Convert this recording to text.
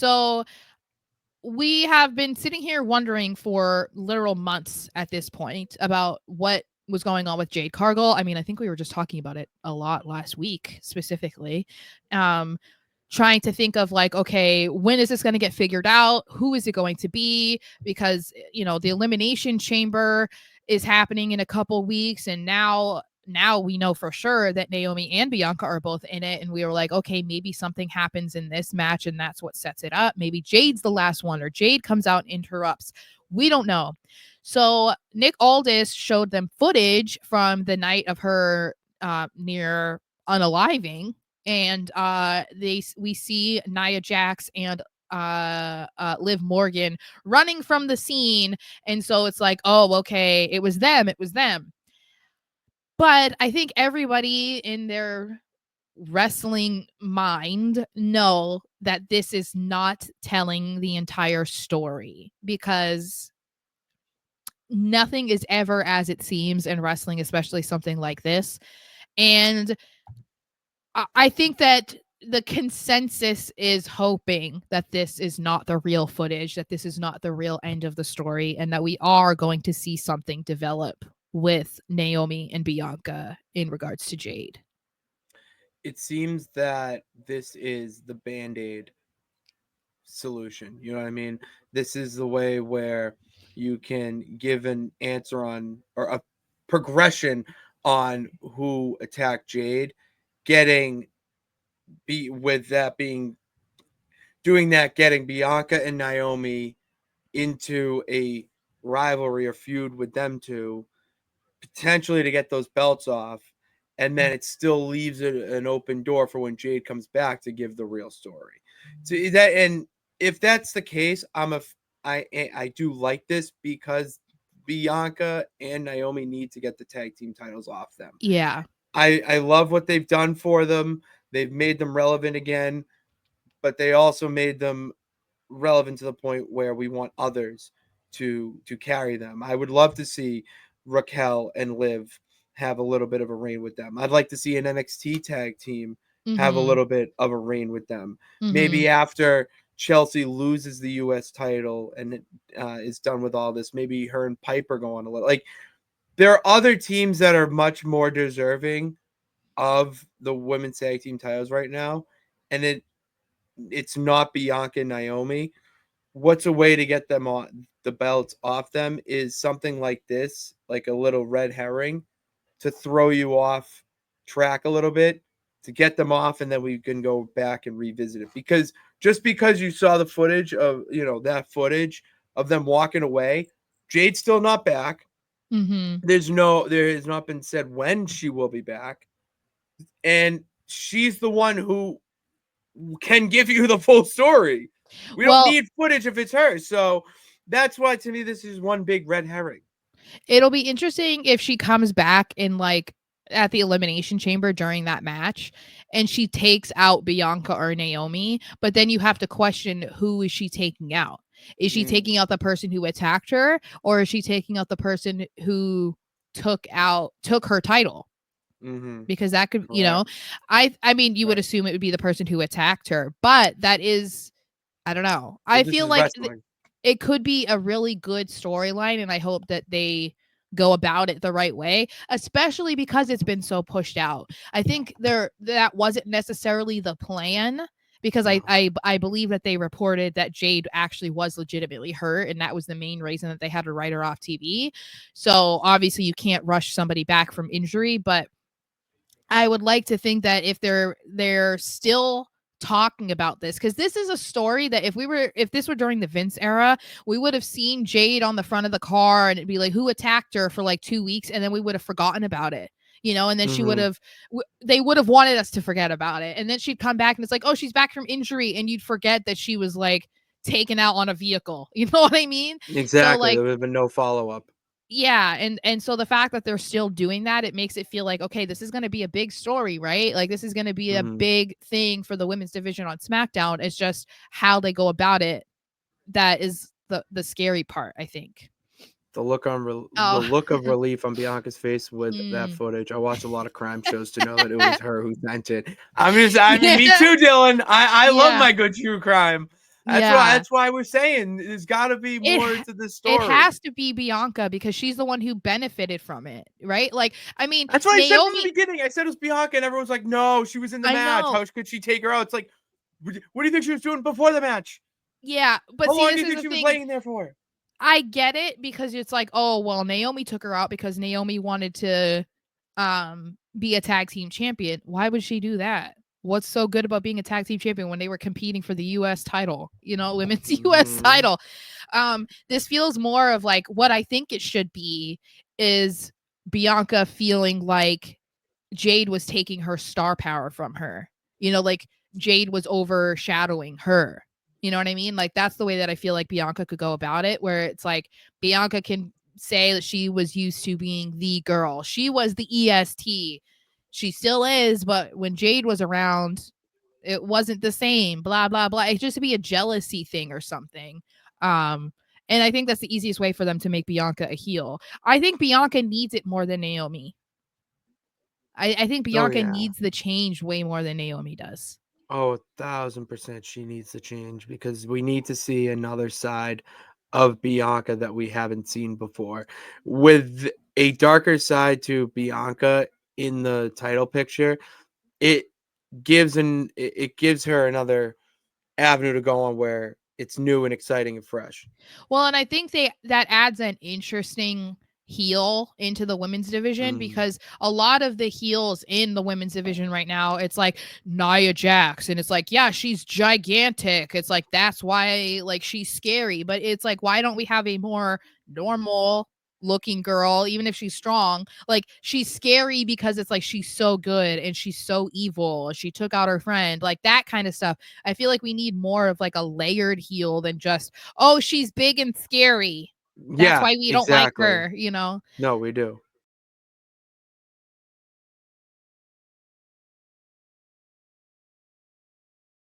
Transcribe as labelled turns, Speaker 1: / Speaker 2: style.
Speaker 1: So we have been sitting here wondering for literal months at this point about what was going on with Jade Cargill. I mean, I think we were just talking about it a lot last week specifically. Trying to think of like, okay, when is this going to get figured out? Who is it going to be? Because, the Elimination Chamber is happening in a couple weeks, and now we know for sure that Naomi and Bianca are both in it, and we were like, okay, maybe something happens in this match and that's what sets it up. Maybe Jade's the last one, or Jade comes out and interrupts. We don't know. So Nick Aldis showed them footage from the night of her near unaliving, and we see Nia Jax and Liv Morgan running from the scene, and so it's like, oh, okay, it was them. But I think everybody in their wrestling mind know that this is not telling the entire story, because nothing is ever as it seems in wrestling, especially something like this. And I think that the consensus is hoping that this is not the real footage, that this is not the real end of the story, and that we are going to see something develop with Naomi and Bianca in regards to Jade.
Speaker 2: It seems that this is the Band-Aid solution. You know what I mean? This is the way where you can give an answer on, or a progression on, who attacked Jade, getting getting Bianca and Naomi into a rivalry or feud with them two, potentially to get those belts off, and then it still leaves an open door for when Jade comes back to give the real story. So that, and if that's the case, I do like this, because Bianca and Naomi need to get the tag team titles off them.
Speaker 1: Yeah.
Speaker 2: I love what they've done for them. They've made them relevant again, but they also made them relevant to the point where we want others to carry them. I would love to see Raquel and Liv have a little bit of a reign with them. I'd like to see an NXT tag team have a little bit of a reign with them. Maybe after Chelsea loses the US title and it is done with all this, maybe her and Piper go on a little. Like, there are other teams that are much more deserving of the women's tag team titles right now, and it's not Bianca and Naomi. What's a way to get them on the belts off them is something like this, like a little red herring, to throw you off track a little bit, to get them off, and then we can go back and revisit it. Because just because you saw the footage of, that footage of them walking away, Jade's still not back. There has not been said when she will be back. And she's the one who can give you the full story. We don't need footage if it's her. So that's why, to me, this is one big red herring.
Speaker 1: It'll be interesting if she comes back in, like, at the Elimination Chamber during that match, and she takes out Bianca or Naomi, but then you have to question, who is she taking out? Is she taking out the person who attacked her, or is she taking out the person who took her title? Because that could, I mean, you would assume it would be the person who attacked her, but that is, I don't know. I feel like it could be a really good storyline, and I hope that they go about it the right way, especially because it's been so pushed out. I think that wasn't necessarily the plan, because I believe that they reported that Jade actually was legitimately hurt, and that was the main reason that they had to write her off TV. So obviously you can't rush somebody back from injury, but I would like to think that if they're still talking about this, because this is a story that if this were during the Vince era, we would have seen Jade on the front of the car and it'd be like, who attacked her, for like 2 weeks, and then we would have forgotten about it, and then they would have wanted us to forget about it, and then she'd come back and it's like, oh, she's back from injury, and you'd forget that she was like taken out on a vehicle. You know what I mean?
Speaker 2: Exactly.
Speaker 1: So, like,
Speaker 2: there would have been no follow-up.
Speaker 1: Yeah, and so the fact that they're still doing that, it makes it feel like, okay, this is going to be a big story, right? Like, this is going to be a big thing for the women's division on SmackDown. It's just how they go about it that is the scary part, I think.
Speaker 2: The look of relief on Bianca's face with that footage. I watched a lot of crime shows to know that it was her who sent it. Me too, Dylan. I love my good true crime.
Speaker 1: Yeah.
Speaker 2: That's why we're saying there's got to be
Speaker 1: It
Speaker 2: more to this
Speaker 1: it
Speaker 2: story.
Speaker 1: has to be Bianca because she's the one who benefited from it, right? Like, I mean,
Speaker 2: That's what I said from the
Speaker 1: Naomi,
Speaker 2: beginning. I said it was Bianca, and everyone's like, "No, she was in the
Speaker 1: I
Speaker 2: match.
Speaker 1: know.
Speaker 2: How could she take her out?" It's like, what do you think she was doing before the match?
Speaker 1: Yeah, but
Speaker 2: How
Speaker 1: see,
Speaker 2: long do
Speaker 1: this
Speaker 2: you
Speaker 1: is
Speaker 2: think
Speaker 1: the
Speaker 2: she was
Speaker 1: thing.
Speaker 2: laying there for?
Speaker 1: I get it because it's like, oh, well, Naomi took her out because Naomi wanted to be a tag team champion. Why would she do that? What's so good about being a tag team champion when they were competing for the US title, women's US
Speaker 2: Mm-hmm.
Speaker 1: title? This feels more of like what I think it should be is Bianca feeling like Jade was taking her star power from her. Like Jade was overshadowing her. You know what I mean? Like that's the way that I feel like Bianca could go about it, where it's like Bianca can say that she was used to being the girl. She was the EST. She still is, but when Jade was around, it wasn't the same. Blah blah blah. It just be a jealousy thing or something. Um, and I think that's the easiest way for them to make Bianca a heel. I think Bianca needs it more than Naomi. I think
Speaker 2: Oh
Speaker 1: Bianca
Speaker 2: yeah.
Speaker 1: needs the change way more than Naomi does.
Speaker 2: Oh, 1,000% she needs to change because we need to see another side of Bianca that we haven't seen before. With a darker side to Bianca in the title picture, it it gives her another avenue to go on where it's new and exciting and fresh.
Speaker 1: Well, and I think that adds an interesting heel into the women's division
Speaker 2: Mm.
Speaker 1: because a lot of the heels in the women's division right now, it's like Nia Jax, and it's like, yeah, she's gigantic. It's like that's why like she's scary, but it's like why don't we have a more normal looking girl, even if she's strong? Like she's scary because it's like she's so good and she's so evil. She took out her friend, like that kind of stuff. I feel like we need more of like a layered heel than just, oh, she's big and scary. That's
Speaker 2: Yeah,
Speaker 1: why we don't like
Speaker 2: exactly.
Speaker 1: her.
Speaker 2: No, we do.